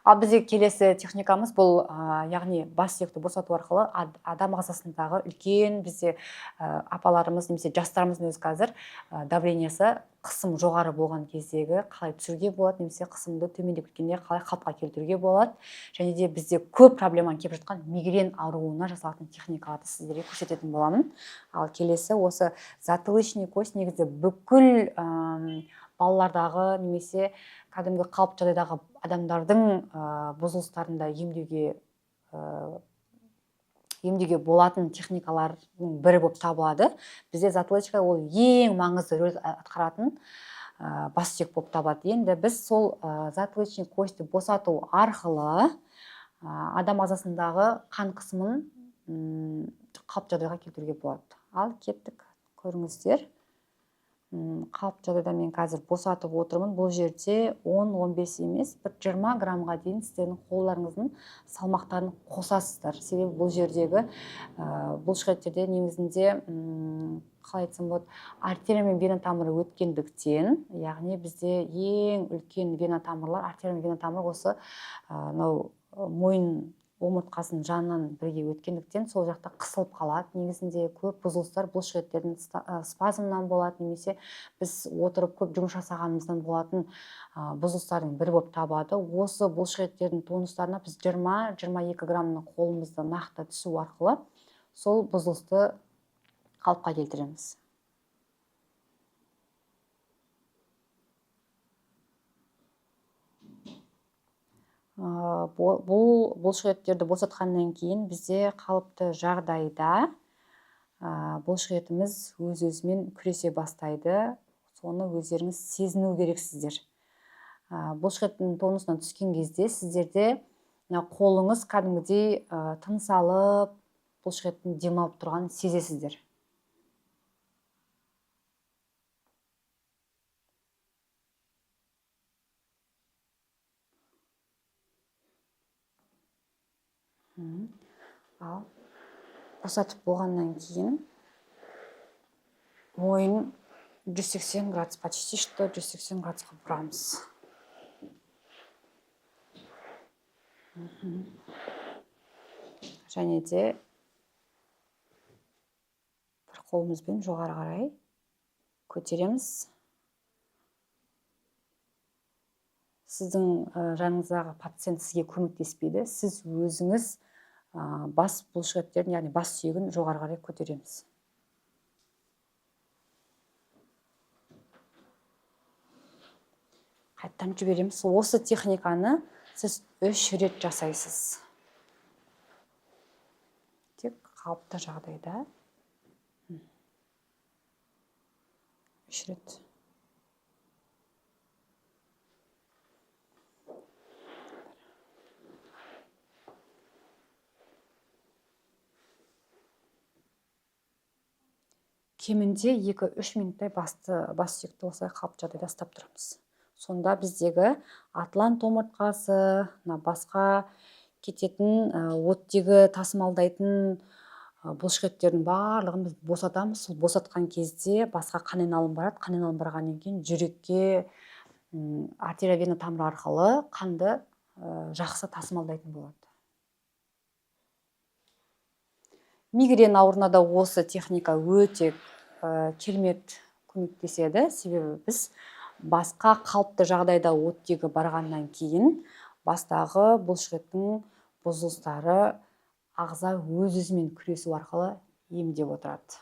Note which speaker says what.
Speaker 1: Ал бізде келесі техникамыз бұл яғни бас сүйекті босату арқылы адам ағзасындағы үлкен бізде апаларымыз немесе жастарымыздың өзі қазір давлениесі қысым жоғары болған кездегі қалай түсіруге болады, немесе қысымды төмендеп кеткенде қалай қалыпқа келтіруге болады. Және де бізде көп проблеманы келіп жатқан мигрен ауруына жасалатын техникаларды сіздерге көрсететін боламын. Ал келесі осы затылычный кость негізі бүкіл балалардағы немесе кәдімгі қалыпты жағдайдағы адамдардың бұзылыстарында емдеуге болатын техникалардың бірі болып табылады. Бізде затылочка ол ең маңызды рөл атқаратын бас сүйек болып табылады. Енді біз сол затылычный костьті босату арқылы адам ағзасындағы қан қысымын қалыпты жағдайға келтіруге болады. Ал кеттік, көріңіздер. Қалыпты жағдайда мен қазір босатып отырмын. Бұл жерде 10-15 емес, бір 20 граммға дейін сіздердің қолдарыңыздың салмақтарын қосасыздар. Себебі бұл жердегі бұлшықеттерде негізінде қалай айтсам болады, артерия мен вена тамыры өткендіктен, яғни бізде ең үлкен вена тамырлар, артерия мен вена тамыры осы мойын омыртқасының жанынан бірге өткендіктен сол жақта қысылып қалады. Негізінде көп бұзылыстар бұлшықеттердің спазмынан болады, немесе біз отырып көп жұмыс жасағанымыздан болатын бұзылыстардың бірі болып табылады. Осы бұлшықеттердің тонустарына біз 20-22 граммның қолымызды нақты түсу арқылы сол бұзылысты қалыпқа келтіреміз. Бұл бұлшықеттерді босатқаннан кейін бізде қалыпты жағдайда бұлшықетіміз өз-өзімен күресе бастайды. Соны өздеріңіз сезіну керексіздер. Бұлшықеттің тонусынан түскен кезде сіздерде қолыңыз кәдімгідей тыныс алып, бұлшықеттің демалып тұрғанын сезесіздер. Ал босатып болғаннан кейін мойын 180 градус, почти что 180 градусқа бұрамыз. Және де бір қолымызбен жоғары қарай көтереміз. Сіздің жаныңыздағы пациент сізге көмектеспейді. Сіз өзіңіз бас бұлшықеттерін, яғни бас сүйегін жоғары қарай көтереміз. Қайттан жібереміз. Осы техниканы сіз 3 рет жасайсыз. Тек қалыпты жағдайда 3 рет. Кемінде 2-3 минуттай бас сүйекті осылай қалыпты жағдайда ұстап тұрамыз. Сонда біздегі атлант омыртқасы, басқа кететін оттегі тасымалдайтын бұлшықеттердің барлығын біз босатамыз. Сол босатқан кезде басқа қан айналым барады. Қан айналым барғаннан кейін жүрекке артерия вена тамыры арқылы қанды жақсы тасымалдайтын болады. Мигрен ауруына да осы техника өте керемет көмектеседі. Себебі біз басқа қалыпты жағдайда оттегі барғаннан кейін бастағы бұлшықеттің бұзылыстары ағза өз-өзімен күресу арқылы емдеп отырады.